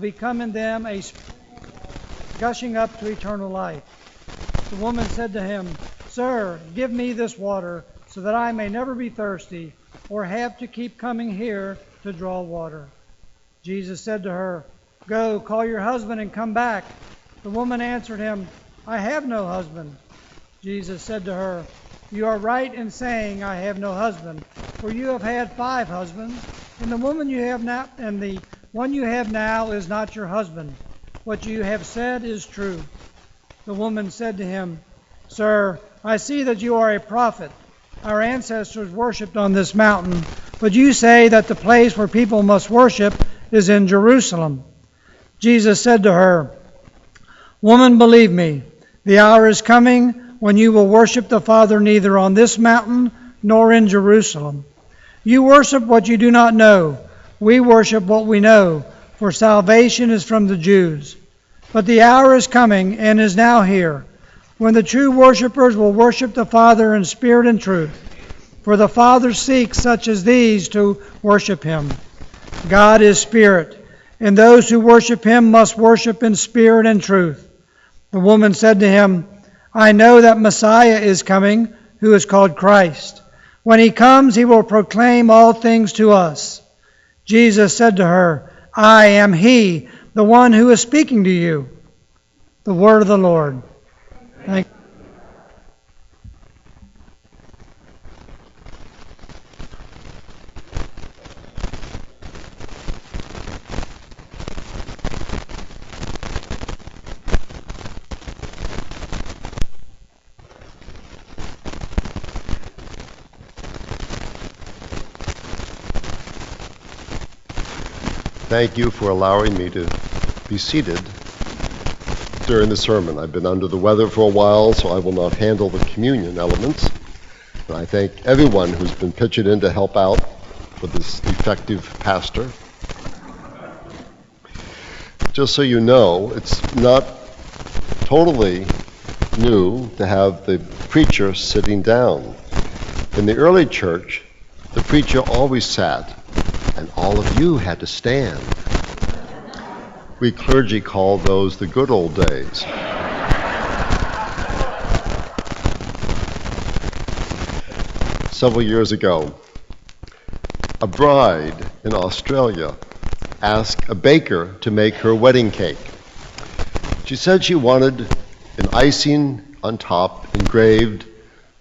become in them a gushing up to eternal life. The woman said to him, Sir, give me this water so that I may never be thirsty or have to keep coming here to draw water. Jesus said to her, Go, call your husband and come back. The woman answered him, I have no husband. Jesus said to her, You are right in saying, I have no husband, for you have had 5 husbands, and the one you have now is not your husband. What you have said is true. The woman said to him, Sir, I see that you are a prophet. Our ancestors worshipped on this mountain, but you say that the place where people must worship is in Jerusalem. Jesus said to her, Woman, believe me, the hour is coming when you will worship the Father neither on this mountain nor in Jerusalem. You worship what you do not know. We worship what we know, for salvation is from the Jews. But the hour is coming and is now here, when the true worshipers will worship the Father in spirit and truth. For the Father seeks such as these to worship him. God is spirit, and those who worship him must worship in spirit and truth. The woman said to him, I know that Messiah is coming, who is called Christ. When he comes, he will proclaim all things to us. Jesus said to her, I am he, the one who is speaking to you. The word of the Lord. Thank you. Thank you for allowing me to be seated during the sermon. I've been under the weather for a while, so I will not handle the communion elements. And I thank everyone who's been pitching in to help out with this effective pastor. Just so you know, it's not totally new to have the preacher sitting down. In the early church, the preacher always sat, and all of you had to stand. We clergy call those the good old days. Several years ago, a bride in Australia asked a baker to make her wedding cake. She said she wanted an icing on top engraved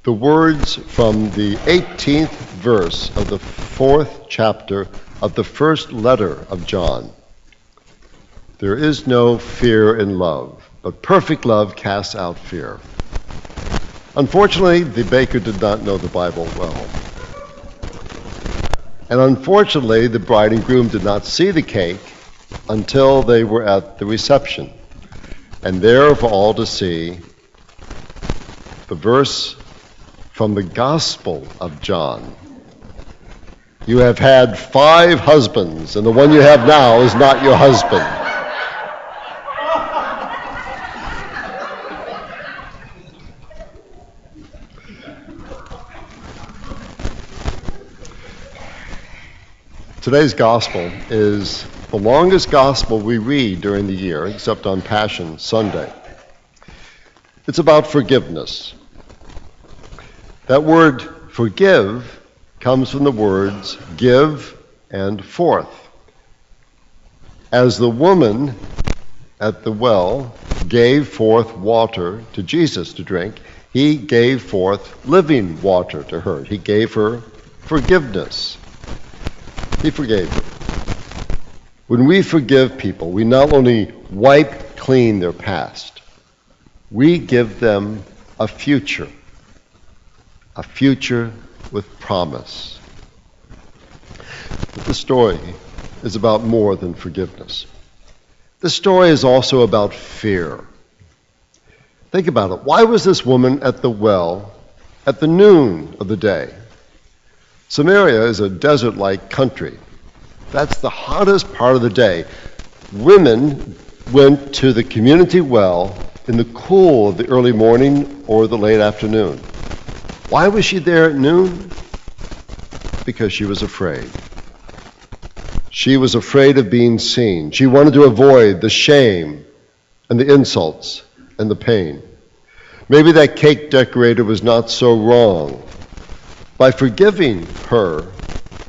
the words from the 18th verse of the 4th chapter of the first letter of John. There is no fear in love, but perfect love casts out fear. Unfortunately, the baker did not know the Bible well. And unfortunately, the bride and groom did not see the cake until they were at the reception. And there for all to see, the verse from the Gospel of John. You have had 5 husbands, and the one you have now is not your husband. Today's gospel is the longest gospel we read during the year, except on Passion Sunday. It's about forgiveness. That word forgive comes from the words give and forth. As the woman at the well gave forth water to Jesus to drink, he gave forth living water to her. He gave her forgiveness. He forgave her. When we forgive people, we not only wipe clean their past, we give them a future with promise. But the story is about more than forgiveness. The story is also about fear. Think about it. Why was this woman at the well at the noon of the day? Samaria is a desert-like country. That's the hottest part of the day. Women went to the community well in the cool of the early morning or the late afternoon. Why was she there at noon? Because she was afraid. She was afraid of being seen. She wanted to avoid the shame and the insults and the pain. Maybe that cake decorator was not so wrong. By forgiving her,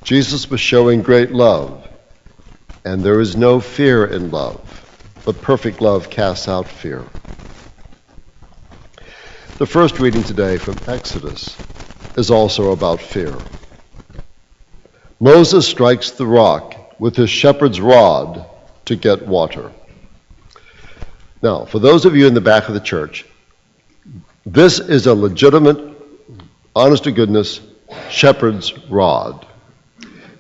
Jesus was showing great love. And there is no fear in love, but perfect love casts out fear. The first reading today from Exodus is also about fear. Moses strikes the rock with his shepherd's rod to get water. Now, for those of you in the back of the church, this is a legitimate, honest-to-goodness shepherd's rod.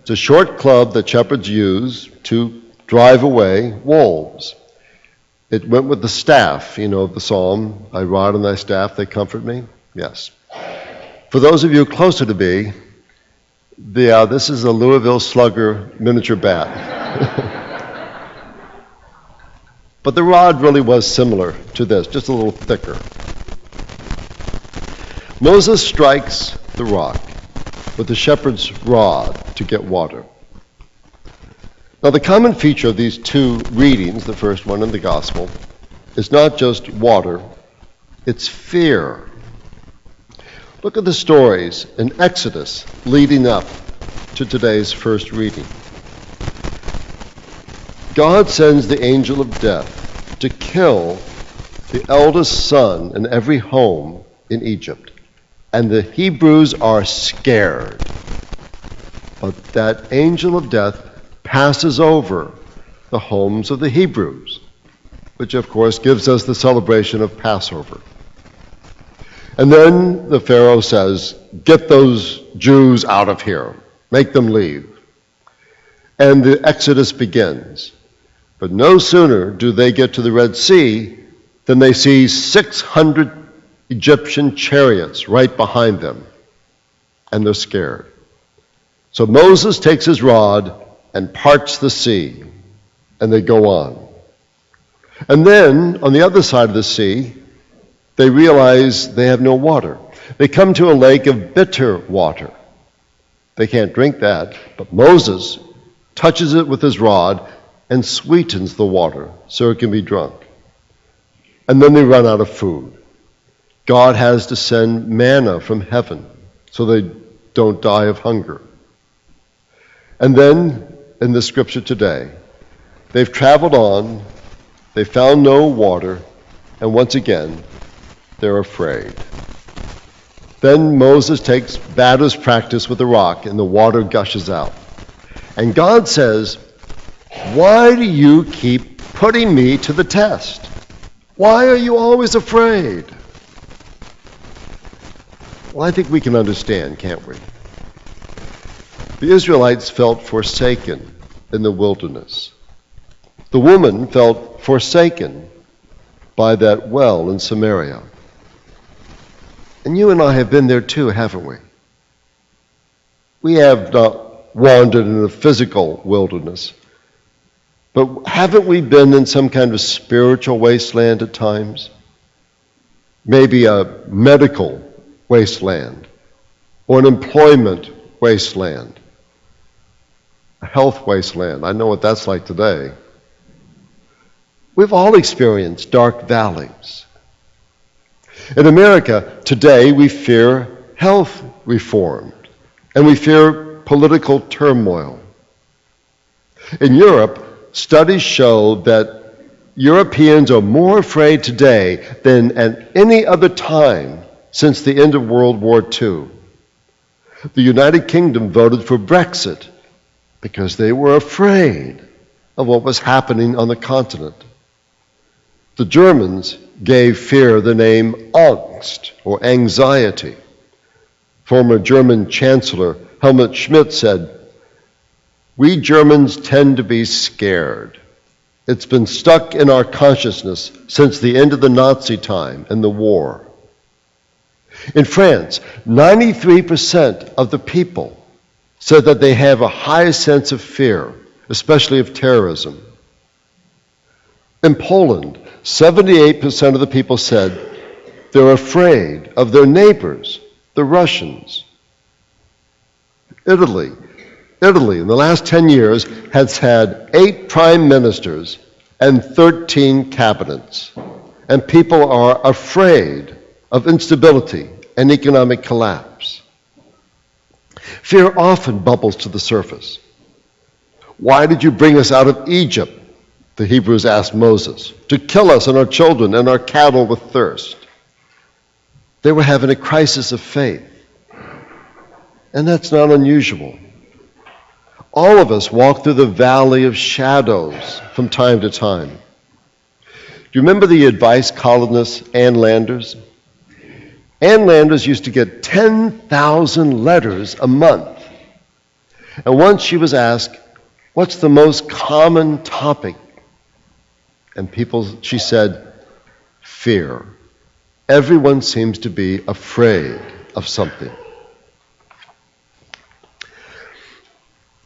It's a short club that shepherds use to drive away wolves. It went with the staff, you know, the psalm, I rod on thy staff, they comfort me. Yes. For those of you closer to me, this is a Louisville Slugger miniature bat. But the rod really was similar to this, just a little thicker. Moses strikes the rock with the shepherd's rod to get water. Now, the common feature of these two readings, the first one in the gospel, is not just water, it's fear. Look at the stories in Exodus leading up to today's first reading. God sends the angel of death to kill the eldest son in every home in Egypt. And the Hebrews are scared. But that angel of death passes over the homes of the Hebrews, which of course gives us the celebration of Passover. And then the Pharaoh says, get those Jews out of here, make them leave. And the Exodus begins. But no sooner do they get to the Red Sea than they see 600 Egyptian chariots right behind them, and they're scared. So Moses takes his rod and parts the sea, and they go on. And then, on the other side of the sea, they realize they have no water. They come to a lake of bitter water. They can't drink that, but Moses touches it with his rod and sweetens the water so it can be drunk. And then they run out of food. God has to send manna from heaven so they don't die of hunger. And then, in the scripture today, they've traveled on, they found no water, and once again, they're afraid. Then Moses takes batter's practice with a rock, and the water gushes out. And God says, why do you keep putting me to the test? Why are you always afraid? Well, I think we can understand, can't we? The Israelites felt forsaken in the wilderness. The woman felt forsaken by that well in Samaria. And you and I have been there too, haven't we? We have not wandered in a physical wilderness, but haven't we been in some kind of spiritual wasteland at times? Maybe a medical wasteland, or an employment wasteland, a health wasteland. I know what that's like today. We've all experienced dark valleys. In America today, we fear health reform, and we fear political turmoil. In Europe, studies show that Europeans are more afraid today than at any other time since the end of World War II. The United Kingdom voted for Brexit because they were afraid of what was happening on the continent. The Germans gave fear the name Angst, or anxiety. Former German Chancellor Helmut Schmidt said, "We Germans tend to be scared. It's been stuck in our consciousness since the end of the Nazi time and the war." In France, 93% of the people said that they have a high sense of fear, especially of terrorism. In Poland, 78% of the people said they're afraid of their neighbors, the Russians. Italy, Italy, in the last 10 years, has had 8 prime ministers and 13 cabinets. And people are afraid of instability and economic collapse. Fear often bubbles to the surface. Why did you bring us out of Egypt? The Hebrews asked Moses, to kill us and our children and our cattle with thirst. They were having a crisis of faith. And that's not unusual. All of us walk through the valley of shadows from time to time. Do you remember the advice columnist Ann Landers? Ann Landers used to get 10,000 letters a month. And once she was asked, what's the most common topic? And she said, fear. Everyone seems to be afraid of something.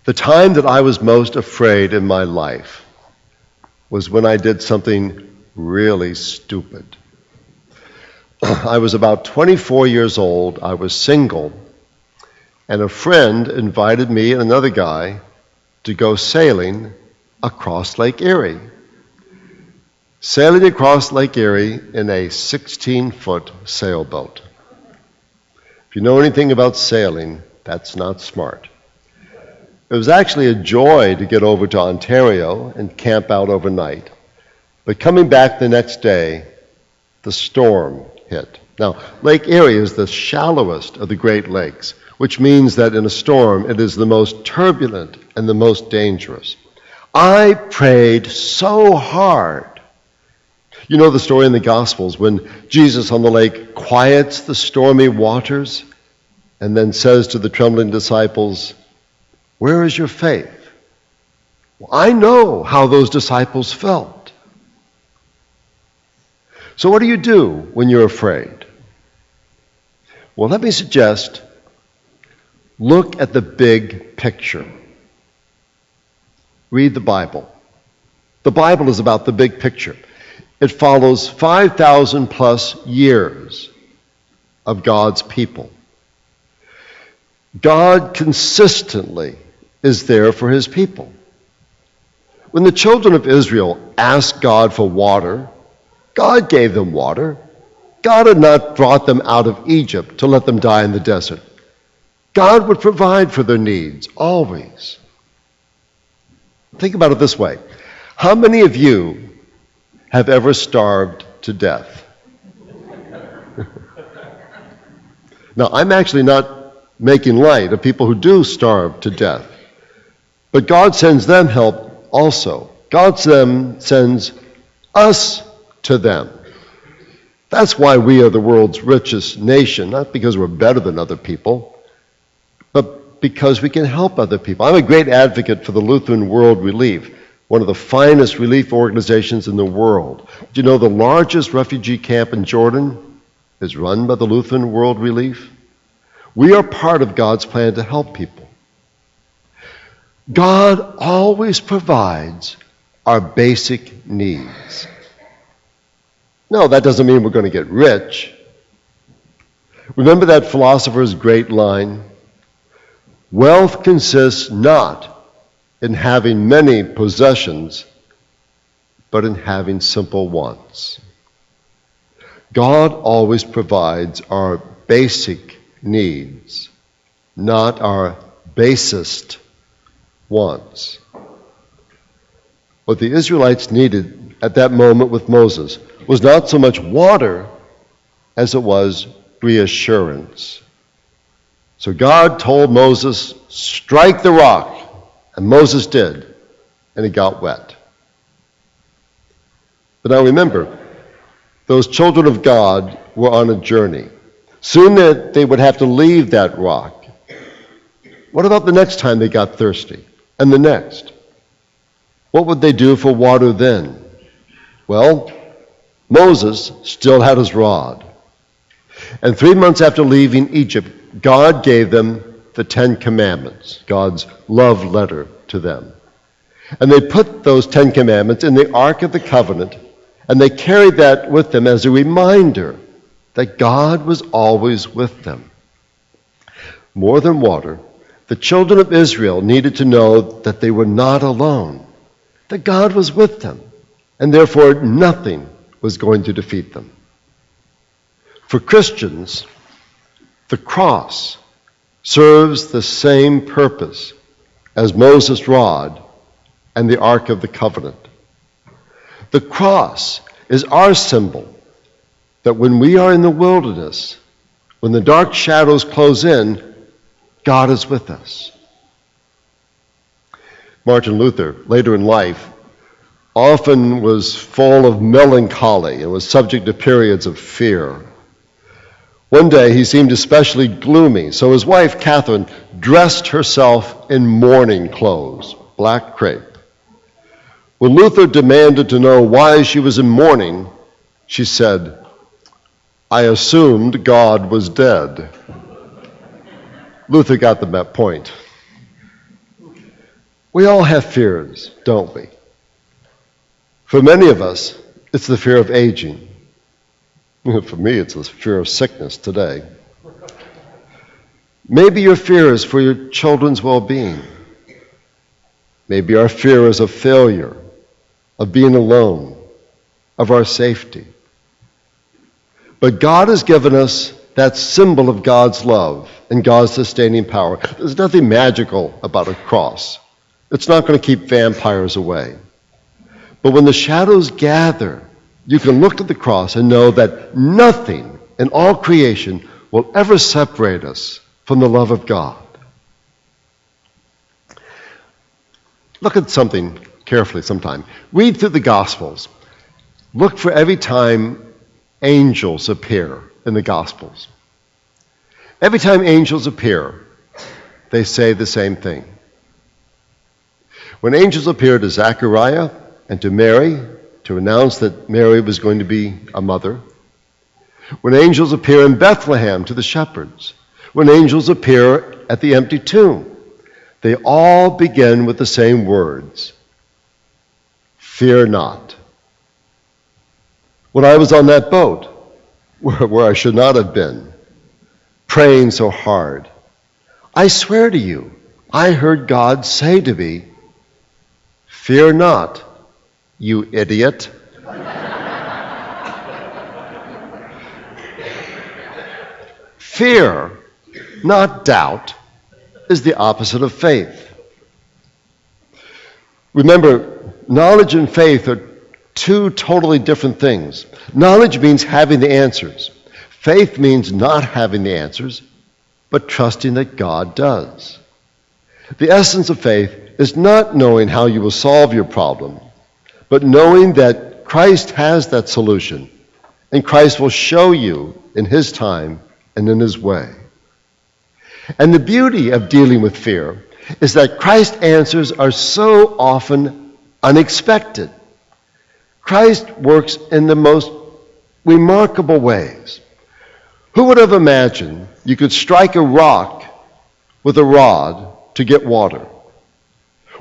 The time that I was most afraid in my life was when I did something really stupid. I was about 24 years old, I was single, and a friend invited me and another guy to go sailing across Lake Erie. Sailing across Lake Erie in a 16-foot sailboat. If you know anything about sailing, that's not smart. It was actually a joy to get over to Ontario and camp out overnight. But coming back the next day, the storm hit. Now, Lake Erie is the shallowest of the Great Lakes, which means that in a storm it is the most turbulent and the most dangerous. I prayed so hard. You know the story in the Gospels when Jesus on the lake quiets the stormy waters and then says to the trembling disciples, where is your faith? Well, I know how those disciples felt. So what do you do when you're afraid? Well, let me suggest, look at the big picture. Read the Bible. The Bible is about the big picture. It follows 5,000 plus years of God's people. God consistently is there for his people. When the children of Israel asked God for water, God gave them water. God had not brought them out of Egypt to let them die in the desert. God would provide for their needs, always. Think about it this way. How many of you have ever starved to death? Now, I'm actually not making light of people who do starve to death. But God sends them help also. God sends us to them. That's why we are the world's richest nation, not because we're better than other people, but because we can help other people. I'm a great advocate for the Lutheran World Relief, one of the finest relief organizations in the world. Do you know the largest refugee camp in Jordan is run by the Lutheran World Relief? We are part of God's plan to help people. God always provides our basic needs. No, that doesn't mean we're going to get rich. Remember that philosopher's great line? Wealth consists not in having many possessions, but in having simple wants. God always provides our basic needs, not our basest wants. What the Israelites needed at that moment with Moses was not so much water as it was reassurance. So God told Moses, strike the rock, and Moses did, and he got wet. But now remember, those children of God were on a journey. Soon they would have to leave that rock. What about the next time they got thirsty? And the next? What would they do for water then? Well, Moses still had his rod. And 3 months after leaving Egypt, God gave them the 10 Commandments, God's love letter to them. And they put those 10 Commandments in the Ark of the Covenant, and they carried that with them as a reminder that God was always with them. More than water, the the children of Israel needed to know that they were not alone, that God was with them, and therefore nothing was going to defeat them. For Christians, the cross serves the same purpose as Moses' rod and the Ark of the Covenant. The cross is our symbol that when we are in the wilderness, when the dark shadows close in, God is with us. Martin Luther, later in life, often was full of melancholy and was subject to periods of fear. One day he seemed especially gloomy, so his wife, Catherine, dressed herself in mourning clothes, black crepe. When Luther demanded to know why she was in mourning, she said, "I assumed God was dead." Luther got the point. We all have fears, don't we? For many of us, it's the fear of aging. For me, it's the fear of sickness today. Maybe your fear is for your children's well-being. Maybe our fear is of failure, of being alone, of our safety. But God has given us that symbol of God's love and God's sustaining power. There's nothing magical about a cross. It's not going to keep vampires away. But when the shadows gather, you can look at the cross and know that nothing in all creation will ever separate us from the love of God. Look at something carefully sometime. Read through the Gospels. Look for every time angels appear in the Gospels. Every time angels appear, they say the same thing. When angels appeared to Zechariah and to Mary to announce that Mary was going to be a mother, when angels appear in Bethlehem to the shepherds, when angels appear at the empty tomb, they all begin with the same words: "Fear not." When I was on that boat, where I should not have been, praying so hard, I swear to you, I heard God say to me, "Fear not, you idiot." Fear, not doubt, is the opposite of faith. Remember, knowledge and faith are two totally different things. Knowledge means having the answers. Faith means not having the answers, but trusting that God does. The essence of faith is not knowing how you will solve your problem, but knowing that Christ has that solution, and Christ will show you in His time and in His way. And the beauty of dealing with fear is that Christ's answers are so often unexpected. Christ works in the most remarkable ways. Who would have imagined you could strike a rock with a rod to get water?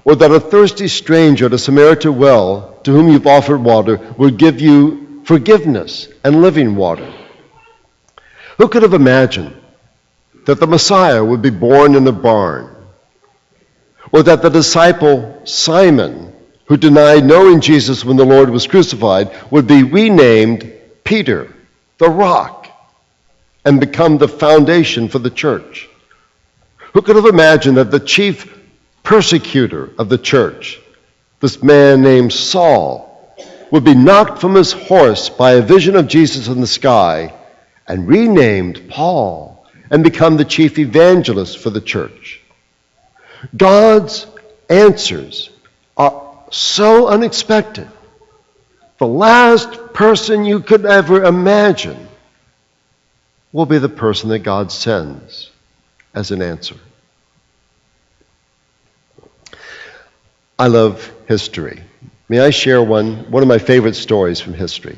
Or that a thirsty stranger at a Samaritan well to whom you've offered water would give you forgiveness and living water? Who could have imagined that the Messiah would be born in a barn? Or that the disciple Simon, who denied knowing Jesus when the Lord was crucified, would be renamed Peter, the rock, and become the foundation for the church? Who could have imagined that the chief persecutor of the church, this man named Saul, would be knocked from his horse by a vision of Jesus in the sky and renamed Paul and become the chief evangelist for the church? God's answers are so unexpected. The last person you could ever imagine will be the person that God sends as an answer. I love history. May I share one of my favorite stories from history?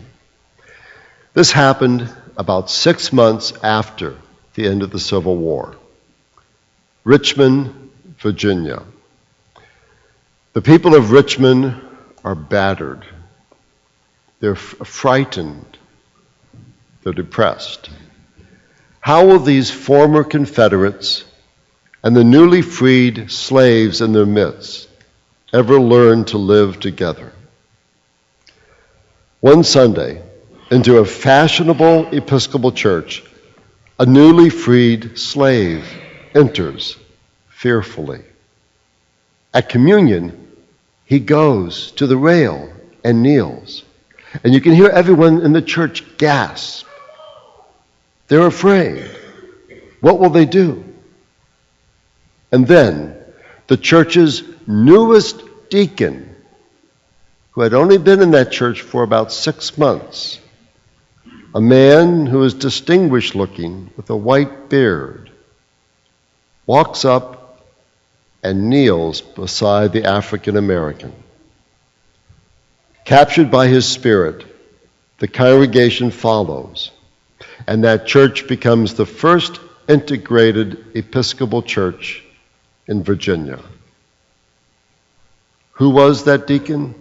This happened about 6 months after the end of the Civil War. Richmond, Virginia. The people of Richmond are battered. They're frightened. They're depressed. How will these former Confederates and the newly freed slaves in their midst ever learn to live together. One Sunday, into a fashionable Episcopal church, a newly freed slave enters fearfully. At communion, he goes to the rail and kneels. And you can hear everyone in the church gasp. They're afraid. What will they do? And then the church's newest deacon, who had only been in that church for about 6 months, a man who is distinguished looking with a white beard, walks up and kneels beside the African American. Captured by his spirit, the congregation follows, and that church becomes the first integrated Episcopal church in Virginia. Who was that deacon?